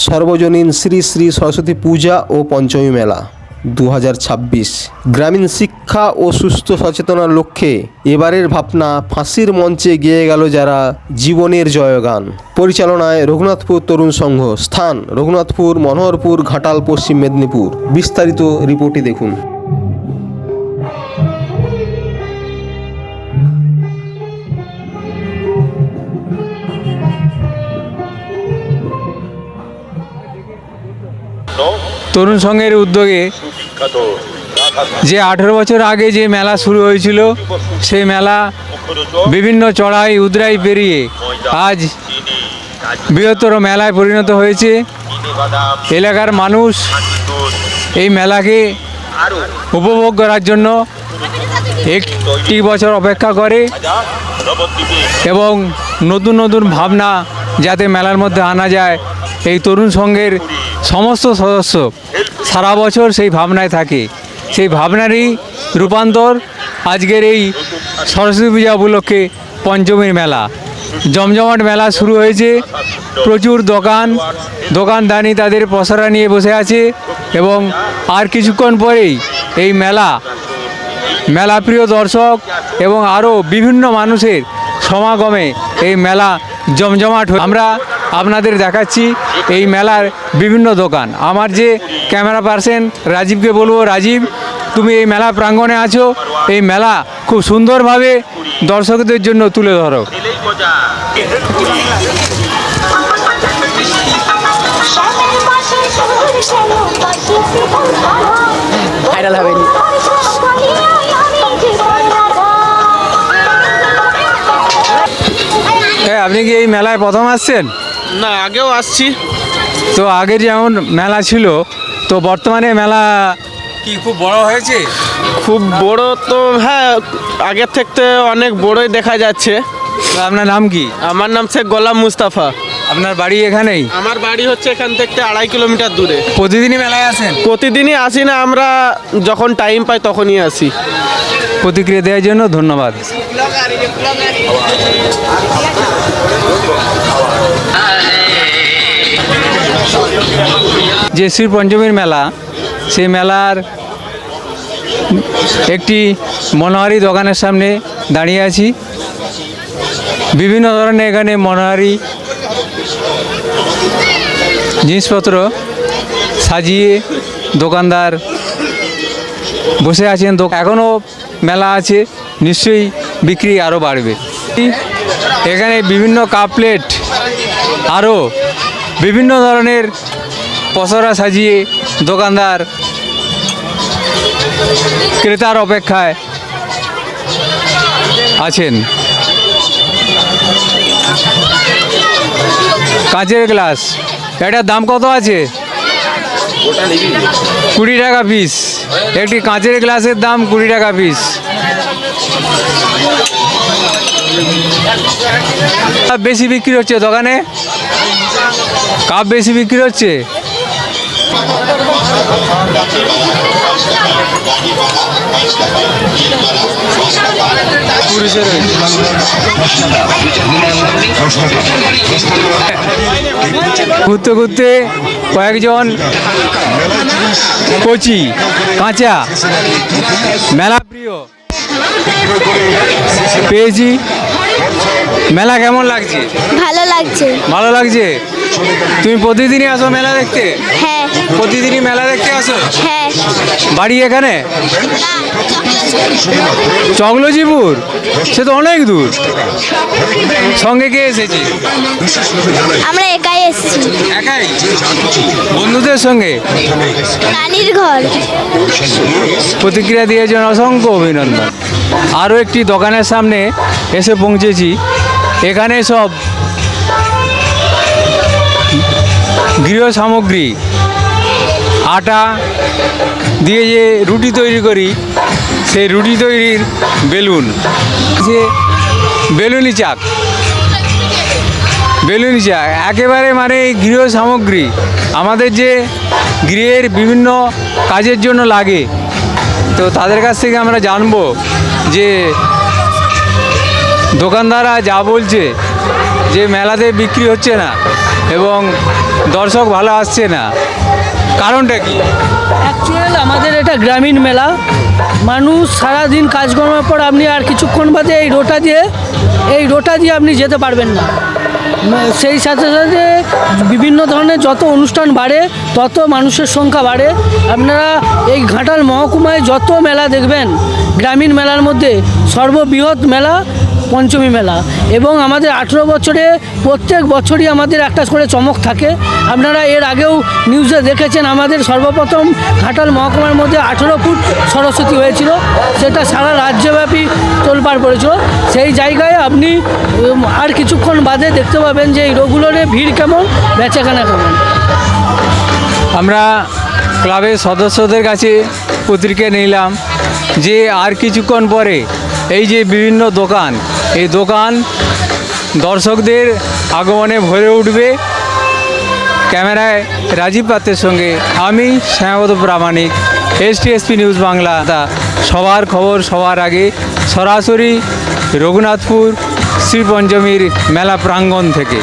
সর্বজনীন শ্রী শ্রী সরস্বতী পূজা ও পঞ্চমী মেলা 2026। গ্রামীণ শিক্ষা ও সুস্থ সচেতনার লক্ষ্যে এবারের ভাবনা ফাঁসির মঞ্চে গেয়ে গেল যারা জীবনের জয়গান। পরিচালনায় রঘুনাথপুর তরুণ সংঘ। স্থান রঘুনাথপুর, মনোহরপুর, ঘাটাল, পশ্চিম মেদিনীপুর। বিস্তারিত রিপোর্টে দেখুন। তরুণ সংঘের উদ্যোগে যে 18 বছর আগে যে মেলা শুরু হয়েছিল, সেই মেলা বিভিন্ন চড়াই উৎরাই পেরিয়ে আজ বৃহত্তর মেলায় পরিণত হয়েছে। এলাকার মানুষ এই মেলাকে উপভোগ করার জন্য একটি বছর অপেক্ষা করে এবং নতুন নতুন ভাবনা যাতে মেলার মধ্যে আনা যায়, এই তরুণ সংঘের সমস্ত সদস্য সারা বছর সেই ভাবনায় থাকে। সেই ভাবনারই রূপান্তর আজকের এই সরস্বতী পূজা উপলক্ষে পঞ্চমীর মেলা। জমজমাট মেলা শুরু হয়েছে। প্রচুর দোকানদানি তাদের পসরা নিয়ে বসে আছে এবং আর কিছুক্ষণ পরেই এই মেলাপ্রিয় দর্শক এবং আরও বিভিন্ন মানুষের সমাগমে এই মেলা জমজমাট। আমরা আপনাদের দেখাচ্ছি এই মেলার বিভিন্ন দোকান। আমার যে ক্যামেরা পার্সন রাজীবকে বলবো, রাজীব, তুমি এই মেলা প্রাঙ্গণে আছো, এই মেলা খুব সুন্দরভাবে দর্শকদের জন্য তুলে ধরো। ভাইরাল হবে নি। আপনি কি এই মেলায় প্রথম আসছেন? না, আগেও আসছি। তো আগে যেমন মেলা ছিল, তো বর্তমানে মেলা কি খুব বড় হয়েছে? খুব বড় তো হ্যাঁ, আগের থেকে অনেক বড়ই দেখা যাচ্ছে। তো আপনার নাম কি? আমার নাম শেখ গোলাম মুস্তাফা। আপনার বাড়ি এখানেই? আমার বাড়ি হচ্ছে এখান থেকে 2.5 কিলোমিটার দূরে। প্রতিদিনই মেলায় আসেন? প্রতিদিনই আসি না, আমরা যখন টাইম পাই তখনই আসি। প্রতিক্রিয়া দেওয়ার জন্য ধন্যবাদ। যে শ্রী পঞ্চমীর মেলা, সেই মেলার একটি মনোহারি দোকানের সামনে দাঁড়িয়ে আছি। বিভিন্ন ধরনের এখানে মনোহারি জিনিসপত্র সাজিয়ে দোকানদার বসে আছেন। এখনও মেলা আছে, নিশ্চয়ই বিক্রি আরও বাড়বে। এখানে বিভিন্ন কাপ প্লেট, আরও বিভিন্ন ধরনের পসরা সাজিয়ে দোকানদার ক্রেতার অপেক্ষায় আছেন। কাঁচের গ্লাস, এটার দাম কত আছে? 20 টাকা পিস। একটি কাঁচের গ্লাসের দাম 20 টাকা পিস। কাপ বেশি বিক্রি হচ্ছে দোকানে? কাপ বেশি বিক্রি হচ্ছে? ঘুরতে ঘুরতে কয়েকজন কচি কাঁচা মেলা প্রিয় পেয়েছি। মেলা কেমন লাগছে? ভালো লাগছে। ভালো লাগছে। তুমি প্রতিদিনই আসো মেলা দেখতে? হ্যাঁ। প্রতিদিনই মেলা দেখতে আসো? হ্যাঁ। বাড়ি এখানে? চকলজিপুর? সে তো অনেক দূর। সঙ্গে কে এসেছে? আমরা একাই এসেছি। একাই? বন্ধুদের সঙ্গে? নানির ঘর। প্রতিক্রিয়া দিয়েছেন, অসংখ্য অভিনন্দন। আরও একটি দোকানের সামনে এসে পৌঁছেছি। এখানে সব গৃহ সামগ্রী, আটা দিয়ে যে রুটি তৈরি করি, সেই রুটি তৈরির বেলুন, যে বেলুনি চাক একেবারে মানে গৃহ সামগ্রী আমাদের যে গৃহের বিভিন্ন কাজের জন্য লাগে। তো তাদের কাছ থেকে আমরা জানবো যে দোকানদাররা যা বলছে যে মেলাতে বিক্রি হচ্ছে না, এবং দর্শক ভালো আসছে না, কারণটা কি? অ্যাকচুয়াল আমাদের এটা গ্রামীণ মেলা। মানুষ সারাদিন কাজকর্মের পর আপনি আর কিছুক্ষণ বাদে এই রোটা দিয়ে আপনি যেতে পারবেন না। সেই সাথে সাথে বিভিন্ন ধরনের যত অনুষ্ঠান বাড়ে তত মানুষের সংখ্যা বাড়ে। আপনারা এই ঘাটাল মহকুমায় যত মেলা দেখবেন, গ্রামীণ মেলার মধ্যে সর্ববৃহৎ মেলা পঞ্চমী মেলা। এবং আমাদের 18 বছরে প্রত্যেক বছরই আমাদের একটা করে চমক থাকে। আপনারা এর আগেও নিউজে দেখেছেন, আমাদের সর্বপ্রথম ঘাটাল মহকুমার মধ্যে 18 ফুট সরস্বতী হয়েছিল, সেটা সারা রাজ্যব্যাপী তোলপাড় পড়েছিল। সেই জায়গায় আপনি আর কিছুক্ষণ বাদে দেখতে পাবেন যে এই রোগগুলোর ভিড় কেমন, বেচাকেনা কেমন। আমরা ক্লাবের সদস্যদের কাছে পত্রিকা নিলাম যে আর কিছুক্ষণ পরে এই যে বিভিন্ন দোকান, এই দোকান দর্শকদের আগমনে ভরে উঠবে। ক্যামেরায় রাজীব পাত্রের সঙ্গে আমি শ্যামাপদ প্রামাণিক, STSP নিউজ বাংলা। সবার খবর সবার আগে সরাসরি রঘুনাথপুর শ্রী পঞ্চমীর মেলা প্রাঙ্গণ থেকে।